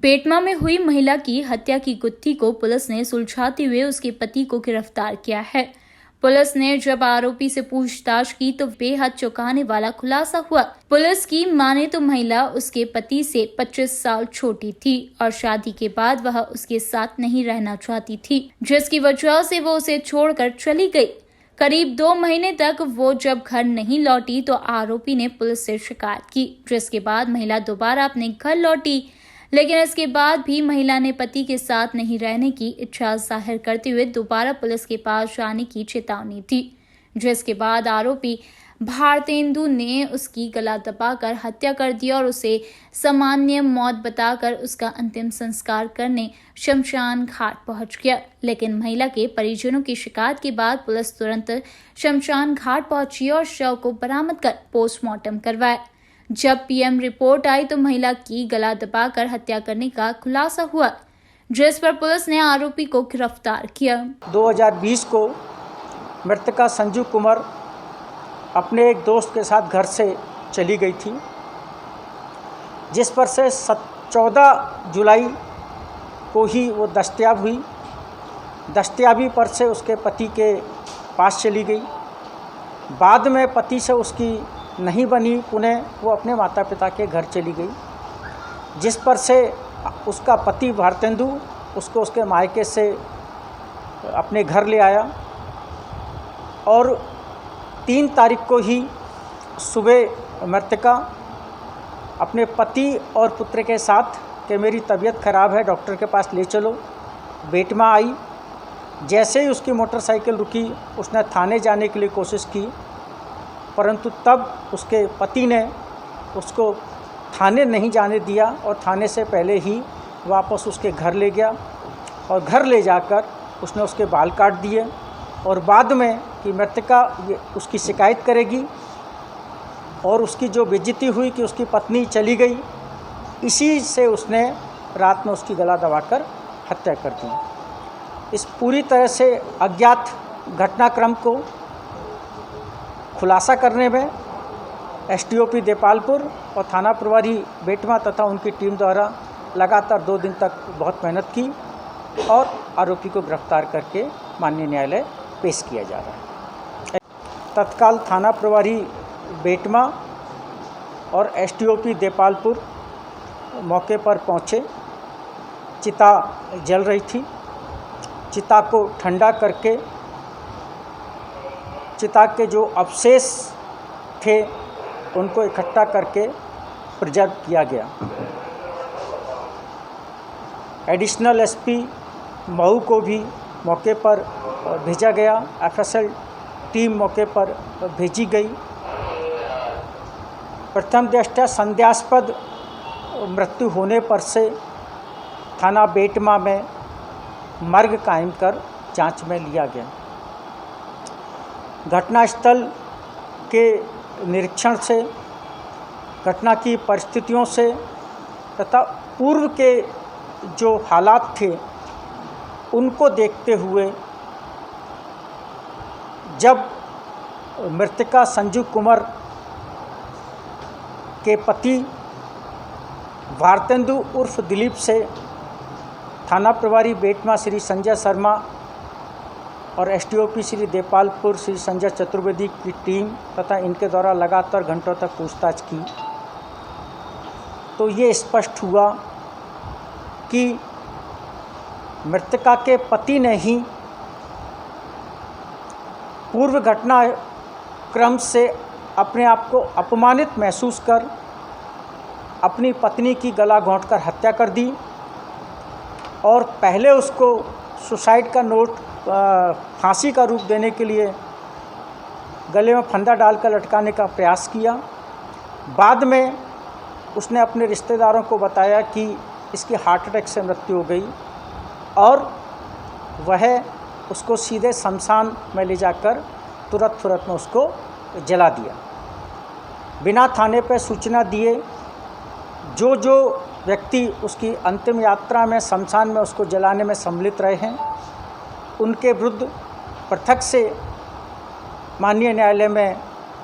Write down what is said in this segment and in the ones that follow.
बेटमा में हुई महिला की हत्या की गुत्थी को पुलिस ने सुलझाते हुए उसके पति को गिरफ्तार किया है। पुलिस ने जब आरोपी से पूछताछ की तो बेहद चौंकाने वाला खुलासा हुआ। पुलिस की माने तो महिला उसके पति से 25 साल छोटी थी और शादी के बाद वह उसके साथ नहीं रहना चाहती थी, जिसकी वजह से वो उसे छोड़कर चली गई। करीब 2 महीने तक वो जब घर नहीं लौटी तो आरोपी ने पुलिस से शिकायत की, जिसके बाद महिला दोबारा अपने घर लौटी। लेकिन इसके बाद भी महिला ने पति के साथ नहीं रहने की इच्छा जाहिर करते हुए दोबारा पुलिस के पास जाने की चेतावनी दी, जिसके बाद आरोपी भारतेंदु ने उसकी गला दबाकर हत्या कर दी और उसे सामान्य मौत बताकर उसका अंतिम संस्कार करने शमशान घाट पहुंच गया। लेकिन महिला के परिजनों की शिकायत के बाद पुलिस तुरंत शमशान घाट पहुंची और शव को बरामद कर पोस्टमार्टम करवाया। जब पीएम रिपोर्ट आई तो महिला की गला दबाकर हत्या करने का खुलासा हुआ, जिस पर पुलिस ने आरोपी को गिरफ्तार किया। 2020 को मृतका संजू कुमार अपने एक दोस्त के साथ घर से चली गई थी, जिस पर से 14 जुलाई को ही वो दस्तयाब हुई। दस्तयाबी पर से उसके पति के पास चली गई। बाद में पति से उसकी नहीं बनी, पुनः वो अपने माता पिता के घर चली गई, जिस पर से उसका पति भारतेंदु उसको उसके मायके से अपने घर ले आया और 3 तारीख को ही सुबह मृतका अपने पति और पुत्र के साथ कि मेरी तबीयत ख़राब है, डॉक्टर के पास ले चलो, बेटमा आई। जैसे ही उसकी मोटरसाइकिल रुकी, उसने थाने जाने के लिए कोशिश की, परंतु तब उसके पति ने उसको थाने नहीं जाने दिया और थाने से पहले ही वापस उसके घर ले गया और घर ले जाकर उसने उसके बाल काट दिए और बाद में कि मृतका ये उसकी शिकायत करेगी और उसकी जो बेइज्जती हुई कि उसकी पत्नी चली गई, इसी से उसने रात में उसकी गला दबाकर हत्या कर दी। इस पूरी तरह से अज्ञात घटनाक्रम को खुलासा करने में एसटीओपी देपालपुर और थाना प्रभारी बेटमा तथा उनकी टीम द्वारा लगातार 2 दिन तक बहुत मेहनत की और आरोपी को गिरफ्तार करके माननीय न्यायालय पेश किया जा रहा है। तत्काल थाना प्रभारी बेटमा और एसटीओपी देपालपुर मौके पर पहुँचे। चिता जल रही थी। चिता को ठंडा करके चिता के जो अवशेष थे उनको इकट्ठा करके प्रिजर्व किया गया। एडिशनल एसपी मऊ को भी मौके पर भेजा गया। एफएसएल टीम मौके पर भेजी गई। प्रथम दृष्टया संदेहास्पद मृत्यु होने पर से थाना बेटमा में मर्ग कायम कर जांच में लिया गया। घटनास्थल के निरीक्षण से, घटना की परिस्थितियों से तथा पूर्व के जो हालात थे उनको देखते हुए जब मृतका संजू कुमार के पति भारतेंदु उर्फ दिलीप से थाना प्रभारी बेटमा श्री संजय शर्मा और एसटीओपी श्री देपालपुर श्री संजय चतुर्वेदी की टीम तथा इनके द्वारा लगातार घंटों तक पूछताछ की तो ये स्पष्ट हुआ कि मृतका के पति ने ही पूर्व घटना क्रम से अपने आप को अपमानित महसूस कर अपनी पत्नी की गला घोंटकर हत्या कर दी और पहले उसको सुसाइड का नोट फांसी का रूप देने के लिए गले में फंदा डालकर लटकाने का प्रयास किया। बाद में उसने अपने रिश्तेदारों को बताया कि इसकी हार्ट अटैक से मृत्यु हो गई और वह उसको सीधे शमशान में ले जाकर तुरंत में उसको जला दिया। बिना थाने पर सूचना दिए जो व्यक्ति उसकी अंतिम यात्रा में शमशान में उसको जलाने में सम्मिलित रहे हैं उनके विरुद्ध पृथक से माननीय न्यायालय में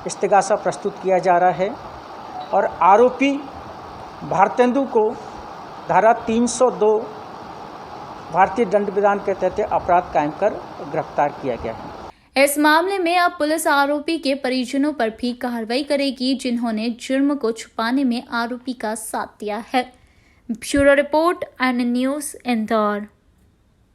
इस्तिगासा प्रस्तुत किया जा रहा है और आरोपी भारतेंदु को धारा 302 भारतीय दंड विधान के तहत अपराध कायम कर गिरफ्तार किया गया है। इस मामले में अब पुलिस आरोपी के परिजनों पर भी कार्रवाई करेगी, जिन्होंने जुर्म को छुपाने में आरोपी का साथ दिया है। Bureau report, N news, Indore.